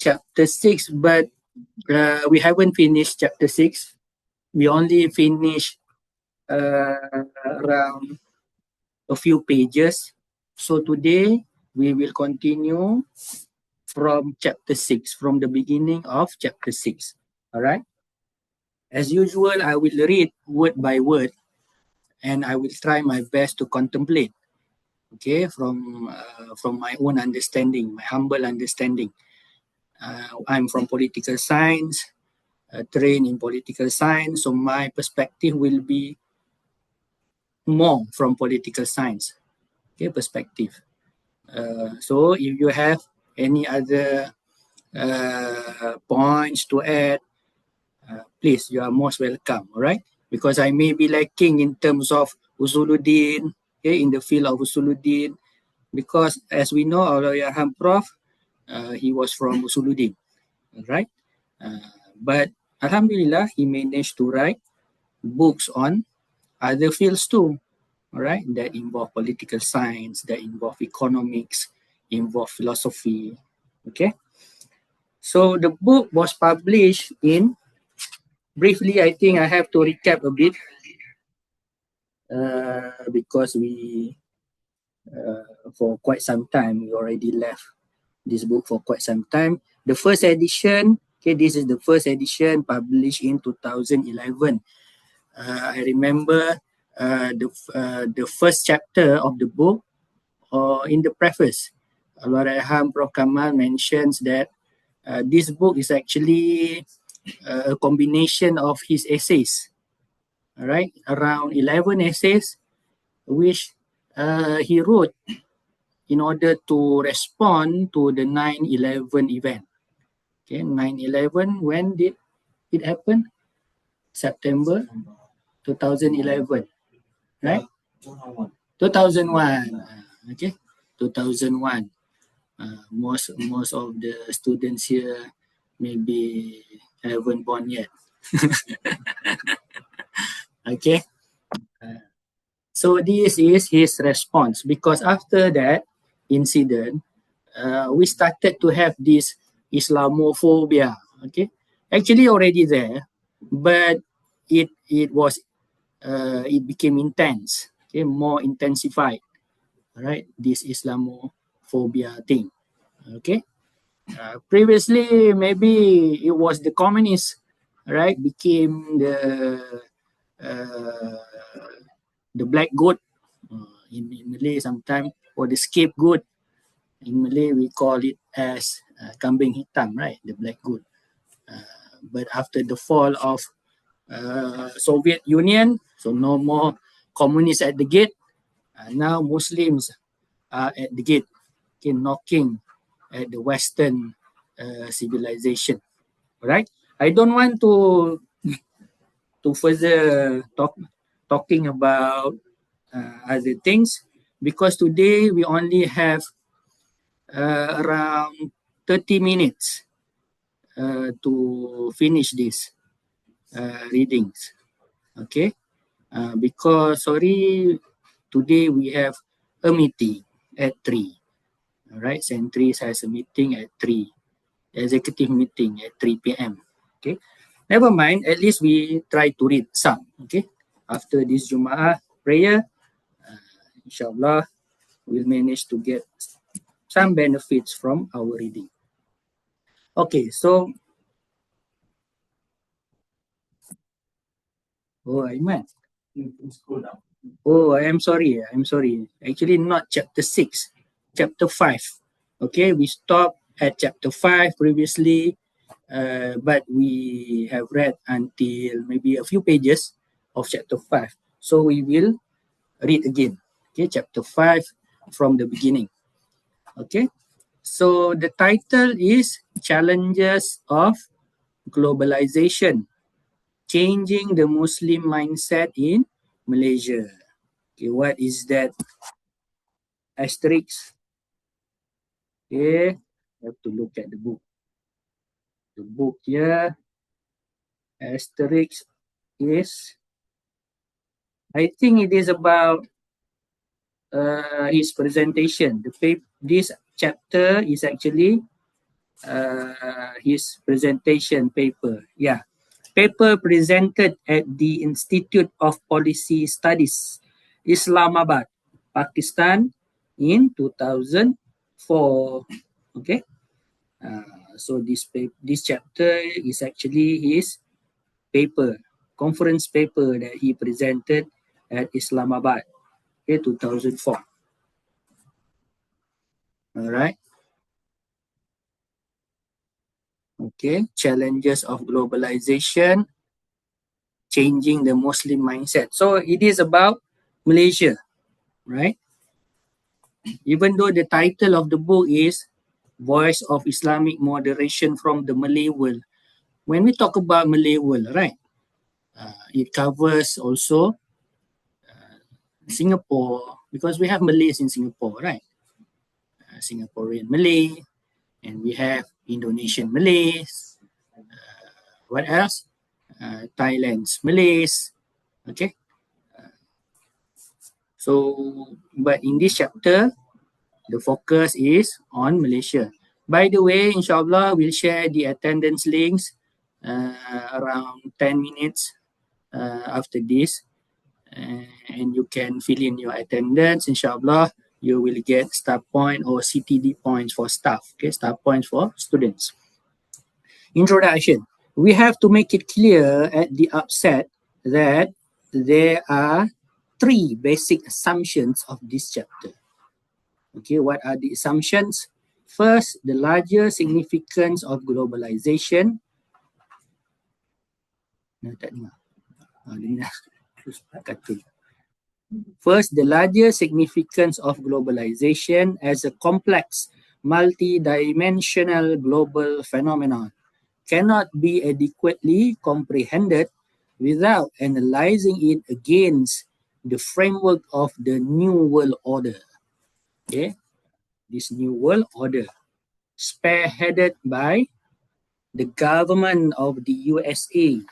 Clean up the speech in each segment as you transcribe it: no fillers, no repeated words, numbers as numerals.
chapter 6, but we haven't finished chapter 6. We only finished around a few pages. So today we will continue from chapter 6, from the beginning of chapter 6. All right. As usual, I will read word by word and I will try my best to contemplate, okay, from my own understanding, my humble understanding. I'm from political science, trained in political science, so my perspective will be more from political science, okay, perspective. So if you have any other points to add, please, you are most welcome, all right? Because I may be lacking in terms of Usuluddin, okay, in the field of Usuluddin, because as we know, our Yarham Prof, he was from Usuluddin, right? But Alhamdulillah, he managed to write books on other fields too, all right, that involve political science, that involve economics, involve philosophy, okay? So the book was published in, briefly, I think I have to recap a bit because for quite some time, we already left this book for quite some time. The first edition, okay, this is the first edition published in 2011. I remember the first chapter of the book, or in the preface, Allahyarham Prof. Kamal mentions that this book is actually a combination of his essays, all right, around 11 essays, which he wrote in order to respond to the 9/11 event. Okay, 9/11, when did it happen? September 2011, right? 2001. Okay, 2001. Most of the students here maybe haven't born yet. Okay. So this is his response, because after that incident, we started to have this Islamophobia. Okay, actually already there, but it became intense. Okay, more intensified. Right, this Islamophobia thing. Okay, previously maybe it was the communists, right, became uh, the black goat in Malay sometimes, or the scapegoat. In Malay, we call it as kambing hitam, right? The black goat. But after the fall of Soviet Union, so no more communists at the gate. Now Muslims are at the gate, okay, knocking at the Western civilization. Right? I don't want to further talking about other things, because today we only have around 30 minutes to finish this readings. Okay, because sorry, today we have a meeting at 3. All right, Centris has a meeting at 3, executive meeting at 3 p.m. Okay, never mind, at least we try to read some. Okay, after this Jum'ah prayer, inshallah, we'll manage to get some benefits from our reading. Okay, so oh, Aiman. Oh, I'm sorry. Actually, not chapter 6, chapter 5. Okay, we stopped at chapter 5 previously, but we have read until maybe a few pages of chapter 5. So we will read again. Okay, chapter 5 from the beginning. Okay, so the title is Challenges of Globalization, Changing the Muslim Mindset in Malaysia. Okay, what is that? Asterisk. Okay, have to look at the book. The book here, asterisk is, I think it is about his presentation. This chapter is actually his presentation paper. Yeah, paper presented at the Institute of Policy Studies, Islamabad, Pakistan, in 2004. Okay, so this chapter is actually his paper, conference paper that he presented at Islamabad, okay, 2004. All right. Okay, challenges of globalization, changing the Muslim mindset. So it is about Malaysia, right? Even though the title of the book is Voice of Islamic Moderation from the Malay World. When we talk about Malay world, right, it covers also Singapore, because we have Malays in Singapore, right? Singaporean Malay, and we have Indonesian Malays. What else? Thailand's Malays. Okay. So, but in this chapter, the focus is on Malaysia. By the way, inshallah, we'll share the attendance links around 10 minutes after this. And you can fill in your attendance. Inshallah, you will get star point or CTD points for staff. Okay, star points for students. Introduction. We have to make it clear at the outset that there are three basic assumptions of this chapter. Okay, what are the assumptions? First, the larger significance of globalization. First, the larger significance of globalization as a complex, multi-dimensional global phenomenon cannot be adequately comprehended without analyzing it against the framework of the New World Order. Okay, this New World Order, spearheaded by the government of the USA,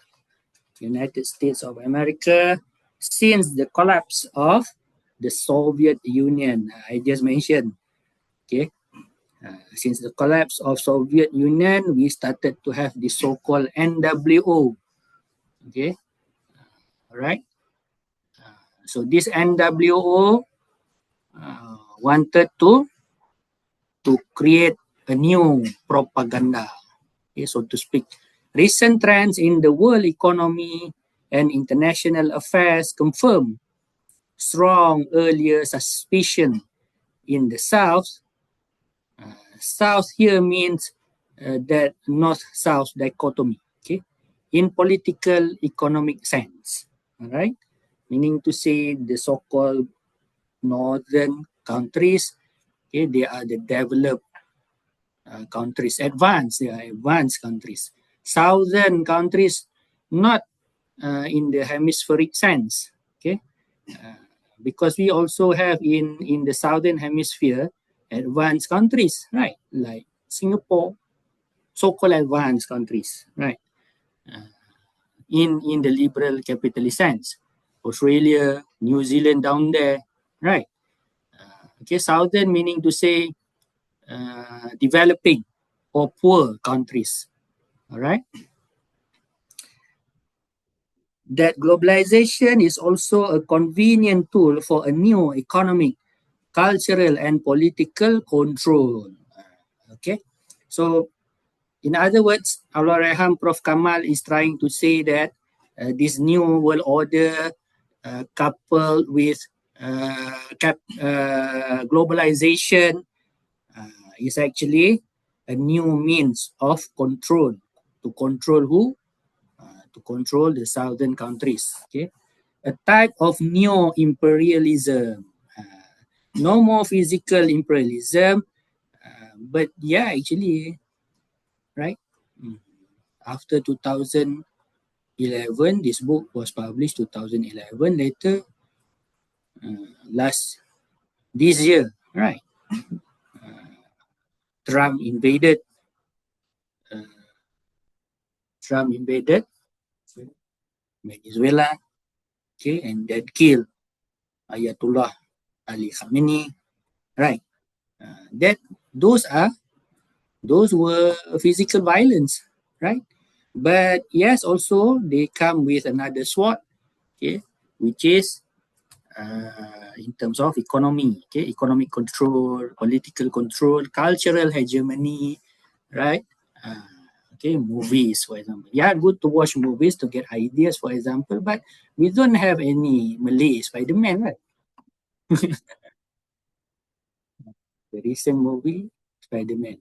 United States of America, since the collapse of the Soviet Union. I just mentioned, okay, since the collapse of Soviet Union, we started to have the so-called NWO. Okay, all right. So this NWO wanted to create a new propaganda, okay, so to speak. Recent trends in the world economy and international affairs confirm strong earlier suspicion in the South. South here means that North-South dichotomy, okay, in political economic sense, all right, meaning to say the so-called northern countries, okay, they are the developed countries, they are advanced countries. Southern countries, not in the hemispheric sense, okay, because we also have in the southern hemisphere advanced countries, right, like Singapore, so-called advanced countries, right, in the liberal capitalist sense. Australia, New Zealand down there, right? Okay, southern meaning to say developing or poor countries, all right? That globalization is also a convenient tool for a new economic, cultural, and political control. Okay, so in other words, Allahyarham Prof. Kamal is trying to say that this new world order coupled with globalization is actually a new means of control. To control who? To control the southern countries. Okay, a type of neo-imperialism. No more physical imperialism, but yeah, actually, right? After 2011, this book was published 2011. Later, this year, right? Trump invaded. Venezuela, okay, and then killed Ayatollah Ali Khamenei, right? Those are Those were physical violence, right? But yes, also they come with another sword, okay, which is in terms of economy, okay, economic control, political control, cultural hegemony, right? Uh, okay, movies, for example. Yeah, good to watch movies to get ideas, for example, but we don't have any Malay Spider-Man, right? The recent movie, Spider-Man.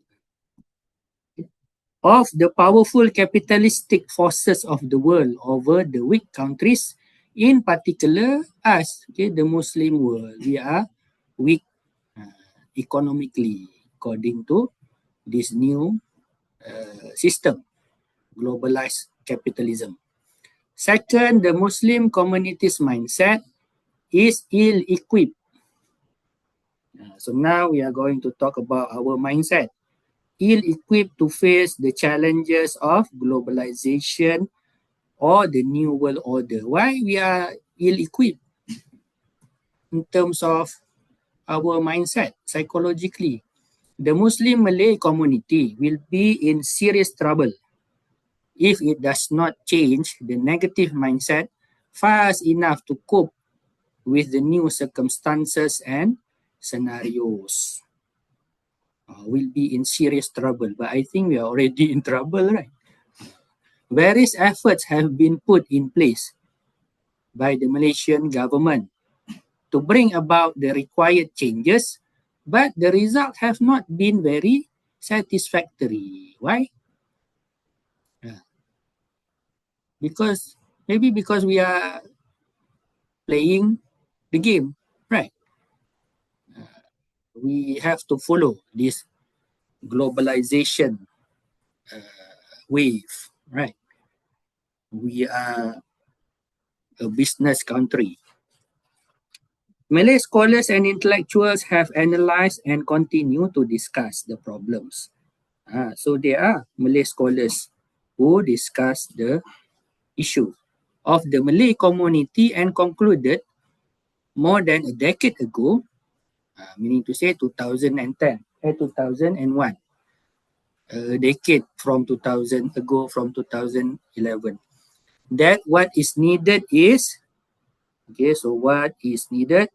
Of the powerful capitalistic forces of the world over the weak countries, in particular us, okay, the Muslim world, we are weak economically according to this new system, globalized capitalism. Second, the Muslim community's mindset is ill-equipped. So now we are going to talk about our mindset. Ill-equipped to face the challenges of globalization or the new world order. Why we are ill-equipped in terms of our mindset psychologically? The Muslim Malay community will be in serious trouble if it does not change the negative mindset fast enough to cope with the new circumstances and scenarios. Will be in serious trouble, but I think we are already in trouble, right? Various efforts have been put in place by the Malaysian government to bring about the required changes, but the results have not been very satisfactory. Why? Yeah. Because maybe because we are playing the game, right? We have to follow this globalization wave, right? We are a business country. Malay scholars and intellectuals have analyzed and continue to discuss the problems. So there are Malay scholars who discuss the issue of the Malay community and concluded more than a decade ago, meaning to say 2010, 2001, a decade from 2000 ago, from 2011, that what is needed is, okay, so what is needed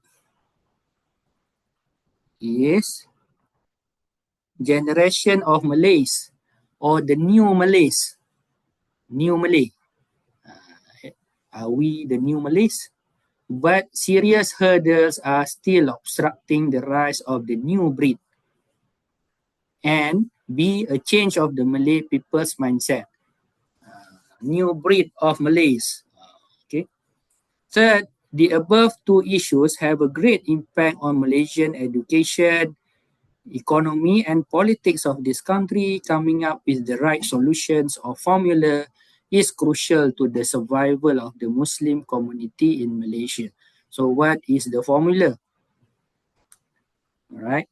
is generation of Malays or the new Malays, new Malay. Are we the new Malays? But serious hurdles are still obstructing the rise of the new breed and be a change of the Malay people's mindset. New breed of Malays. Okay. Third, the above two issues have a great impact on Malaysian education, economy, and politics of this country. Coming up with the right solutions or formula is crucial to the survival of the Muslim community in Malaysia. So, what is the formula? All right.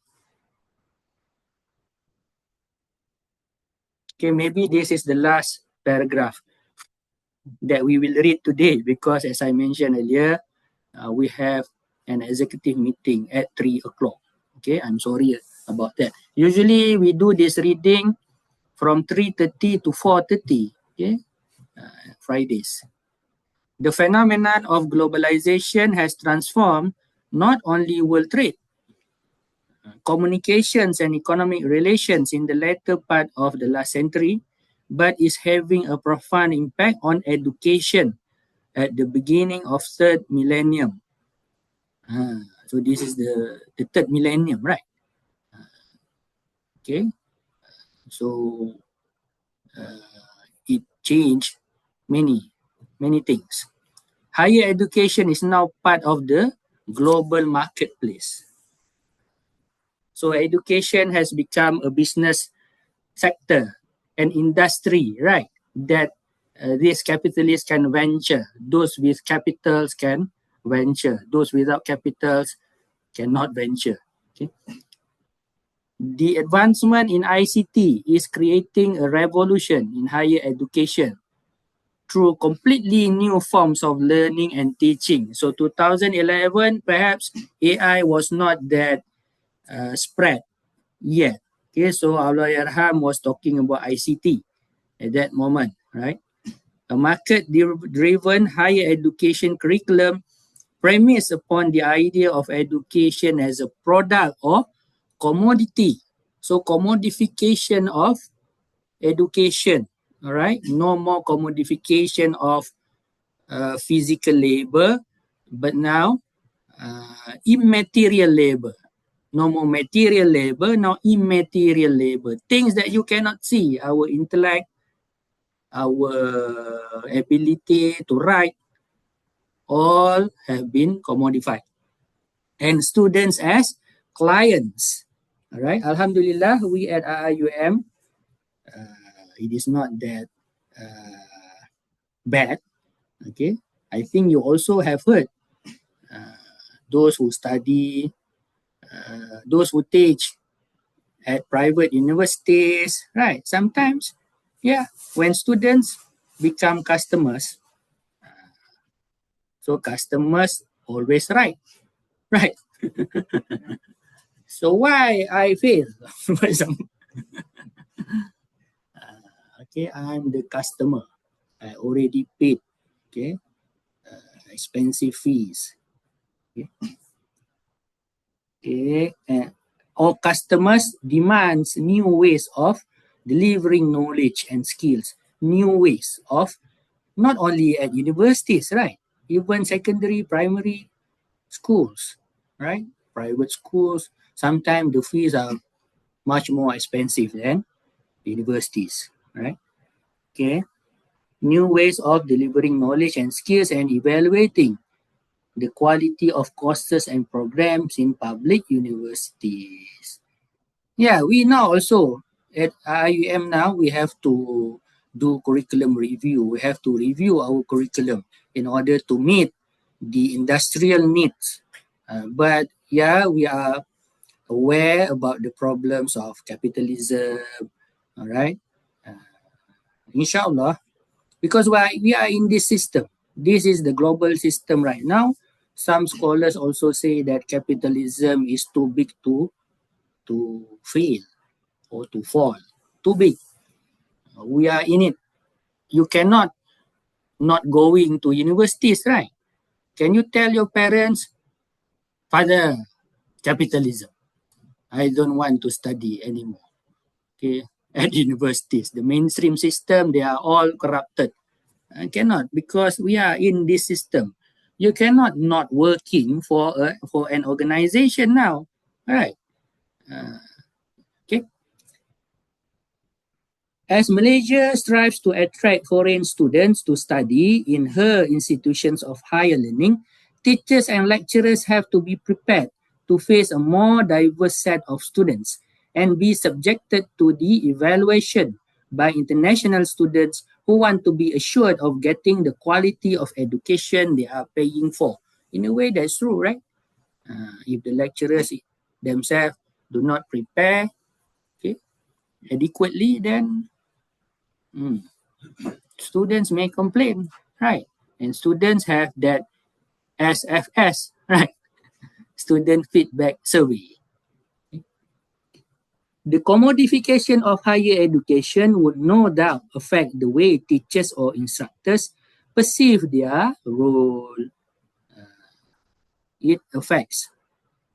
Okay, maybe this is the last paragraph that we will read today because, as I mentioned earlier, we have an executive meeting at 3 o'clock. Okay, I'm sorry about that. Usually, we do this reading from 3:30 to 4:30. Okay, Fridays. The phenomenon of globalization has transformed not only world trade, communications and economic relations in the latter part of the last century, but is having a profound impact on education at the beginning of third millennium. So this is the third millennium, right? Okay, so it changed many things. Higher education is now part of the global marketplace. So education has become a business sector, an industry, right? That these capitalists can venture. Those with capitals can venture. Those without capitals cannot venture. Okay. The advancement in ICT is creating a revolution in higher education through completely new forms of learning and teaching. So 2011, perhaps AI was not that spread yet. Okay, so Allah Yarham was talking about ICT at that moment, right? A market-driven higher education curriculum premised upon the idea of education as a product or commodity. So commodification of education, all right? No more commodification of physical labor, but now immaterial labor. No more material labor, now immaterial labor. Things that you cannot see, our intellect, our ability to write, all have been commodified. And students as clients. All right. Alhamdulillah, we at IIUM, it is not that bad. Okay. I think you also have heard those who study, those who teach at private universities, right? Sometimes, yeah, when students become customers, so customers always right, right? So why I fail? For example, okay, I'm the customer. I already paid, okay, expensive fees. Okay, all customers demands new ways of delivering knowledge and skills, new ways of not only at universities, right? Even secondary, primary schools, right? Private schools, sometimes the fees are much more expensive than universities, right? Okay. New ways of delivering knowledge and skills and evaluating the quality of courses and programs in public universities. Yeah, we now also at IUM now we have to do curriculum review. We have to review our curriculum in order to meet the industrial needs. But yeah, we are aware about the problems of capitalism. All right, inshallah, because we are in this system. This is the global system right now. Some scholars also say that capitalism is too big to fail or to fall. Too big. We are in it. You cannot not going to universities, right? Can you tell your parents, Father, capitalism? I don't want to study anymore. Okay, at universities, the mainstream system, they are all corrupted. Cannot, because we are in this system. You cannot not working for an organization now, right? Okay. As Malaysia strives to attract foreign students to study in her institutions of higher learning, teachers and lecturers have to be prepared to face a more diverse set of students and be subjected to the evaluation by international students who want to be assured of getting the quality of education they are paying for. In a way, that's true, right? If the lecturers themselves do not prepare, okay, adequately, then students may complain, right? And students have that SFS, right? Student feedback survey. The commodification of higher education would no doubt affect the way teachers or instructors perceive their role. It affects,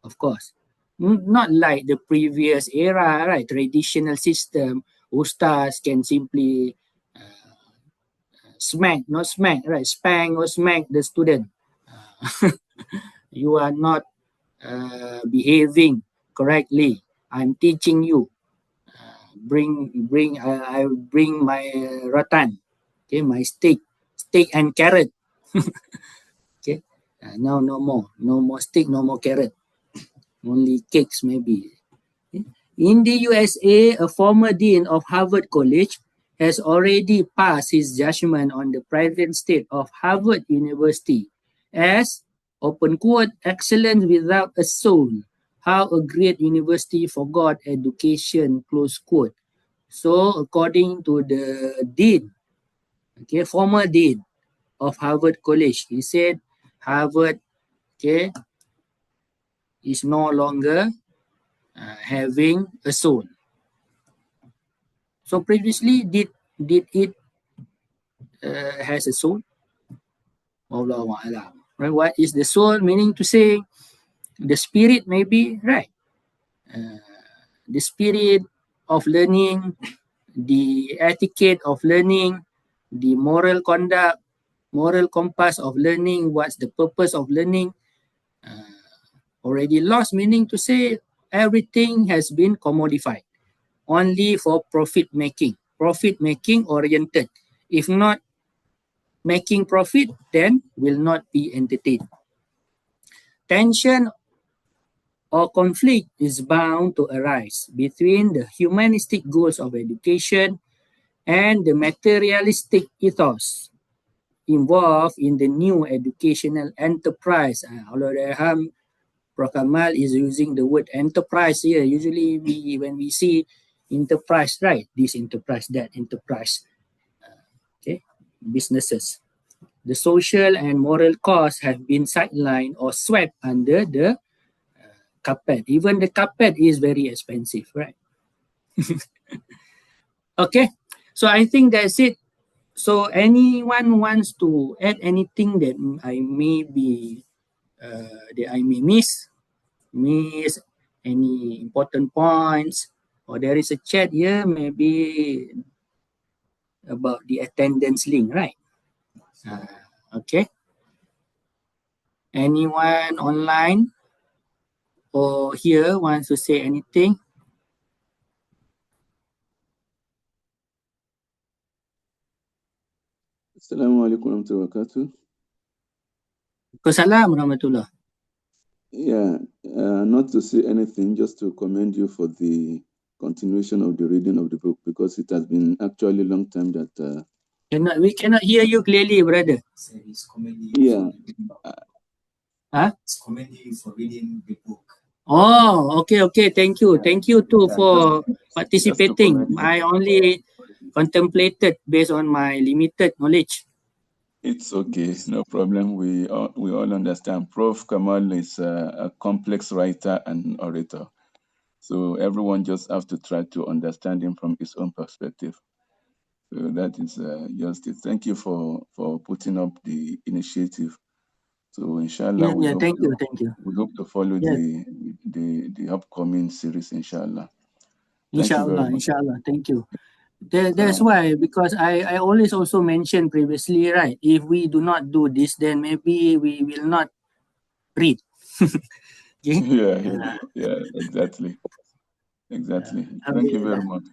of course. Not like the previous era, right? Traditional system, ustaz can simply smack, not smack, right? Spank or smack the student. You are not behaving correctly. I'm teaching you. I bring my rattan, okay, my steak and carrot. Okay, now no more steak, no more carrot, only cakes maybe. Okay? In the USA, a former dean of Harvard College has already passed his judgment on the present state of Harvard University as, open quote, excellence without a soul. How a great university forgot education, close quote. So according to the dean, okay, former dean of Harvard College, he said Harvard, okay, is no longer having a soul. So previously, did it has a soul? Allahu a'lam. Right? What is the soul? Meaning to say, the spirit maybe, right? The spirit of learning, the etiquette of learning, the moral conduct, moral compass of learning, what's the purpose of learning, already lost, meaning to say everything has been commodified only for profit making oriented. If not making profit, then will not be entertained. Tension or conflict is bound to arise between the humanistic goals of education and the materialistic ethos involved in the new educational enterprise. Allahyarham, Prof. Kamal is using the word enterprise here. Usually when we see enterprise, right, this enterprise, that enterprise, okay, businesses. The social and moral costs have been sidelined or swept under the carpet. Even the carpet is very expensive, right? Okay, so I think that's it. So anyone wants to add anything that I may be that I may miss any important points, or there is a chat here maybe about the attendance link, right? Okay. Anyone online or here wants to say anything? Assalamualaikum warahmatullahi wabarakatuh. Assalamualaikum warahmatullahi. Yeah, not to say anything, just to commend you for the continuation of the reading of the book, because it has been actually a long time that. We cannot hear you clearly, brother. Yeah. It's commending you for reading the book. Oh, okay. Thank you. Thank you too for participating. I only contemplated based on my limited knowledge. It's okay, no problem. We all understand. Prof. Kamal is a complex writer and orator. So everyone just have to try to understand him from his own perspective. So that is just it. Thank you for putting up the initiative. So inshallah, Thank you. We hope to follow the upcoming series, inshallah. Inshallah. Thank you. That's why, because I always also mentioned previously, right? If we do not do this, then maybe we will not read. Okay? Yeah, exactly. Thank you very much.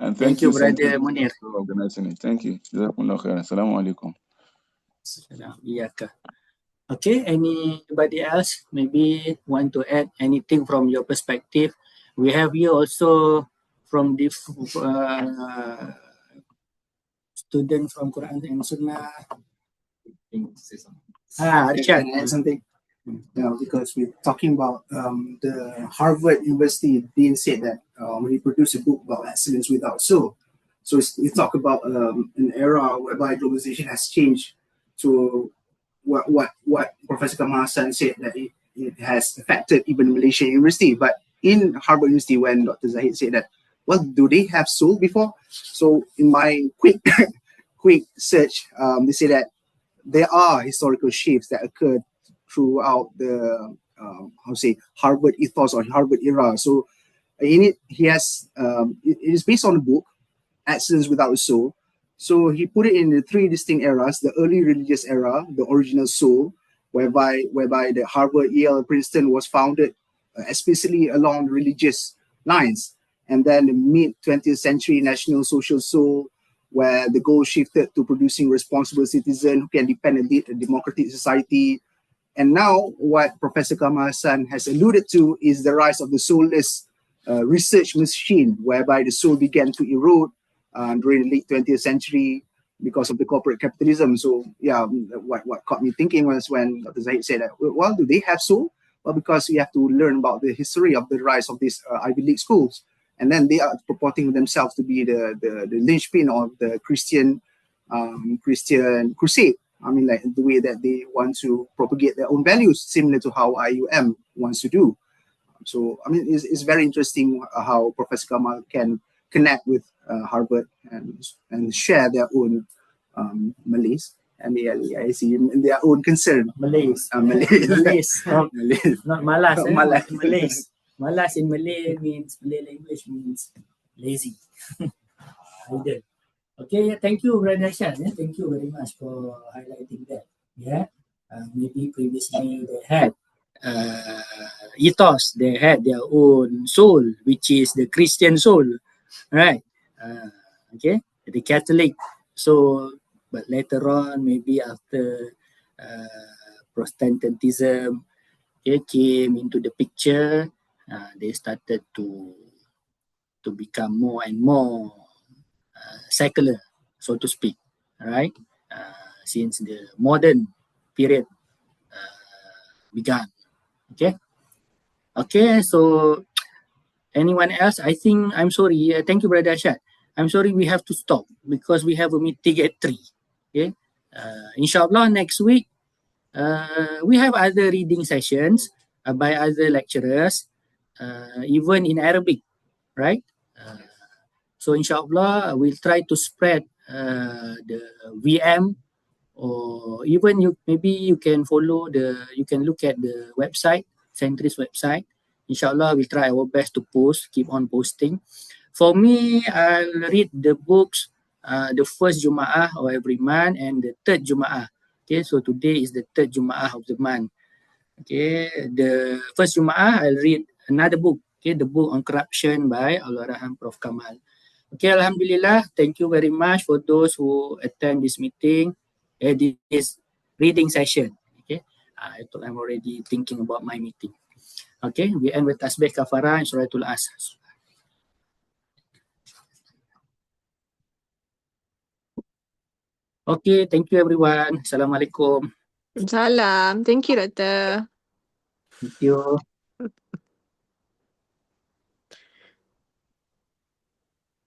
And thank you, brother Munir, for organizing it. Thank you. Assalamu alaikum. Okay, anybody else maybe want to add anything from your perspective? We have here also from the student from Quran and Sunnah. Can I add something? Because we're talking about the Harvard University Dean said that when he produced a book about excellence without soul. So we talk about an era whereby globalization has changed to what Professor Kamal Hassan said, that it has affected even Malaysian University. But in Harvard University, when Dr. Zahid said that, well, do they have soul before? So in my quick search, they say that there are historical shifts that occurred throughout the Harvard ethos or Harvard era. So in it, he has it is based on a book, Excellence Without a Soul. So he put it in the three distinct eras: the early religious era, the original soul, whereby the Harvard, Yale, Princeton was founded especially along religious lines, and then the mid 20th century national social soul, where the goal shifted to producing responsible citizens who can depend and lead a democratic society. And now what Professor Kamal Hassan has alluded to is the rise of the soulless research machine, whereby the soul began to erode during the late 20th century because of the corporate capitalism. So yeah, what caught me thinking was when Dr. Zahid said that, well, do they have soul? Well, because we have to learn about the history of the rise of these Ivy League schools. And then they are purporting themselves to be the linchpin of the Christian crusade. I mean, like the way that they want to propagate their own values, similar to how IUM wants to do. So, I mean, it's very interesting how Professor Kamal can connect with Harvard and share their own Malays. MALAIS, their own concern. Malays. Malays. Malays. Malays. Not malas. Malas. Malays. Malas in Malay means, Malay language means lazy. Idle. Okay, yeah, thank you, Brother Shan. Yeah, thank you very much for highlighting that. Yeah, maybe previously they had ethos, they had their own soul, which is the Christian soul, right? Okay, the Catholic. So, but later on, maybe after Protestantism came into the picture, they started to become more and more secular, so to speak, right? Since the modern period began. Okay, so anyone else? I think, I'm sorry, thank you, Brother Ashad. I'm sorry we have to stop because we have a meeting at 3. Okay, inshallah next week we have other reading sessions by other lecturers, even in Arabic, right? So inshallah we'll try to spread the VM, or even maybe you can you can look at the website, Centris website. Inshallah we'll try our best to keep on posting. For me, I'll read the books the first Jum'ah of every month and the third Jum'ah. Okay, so today is the third Jum'ah of the month. Okay, the first Jum'ah I'll read another book. Okay, the book on corruption by Allahyarham Prof. Kamal. Okay, Alhamdulillah, thank you very much for those who attend this meeting, this reading session. Okay, I'm already thinking about my meeting. Okay, we end with Tasbih Kafarah and Suratul Asr. Okay, thank you everyone. Assalamualaikum. Salam. Thank you, Doctor. Thank you.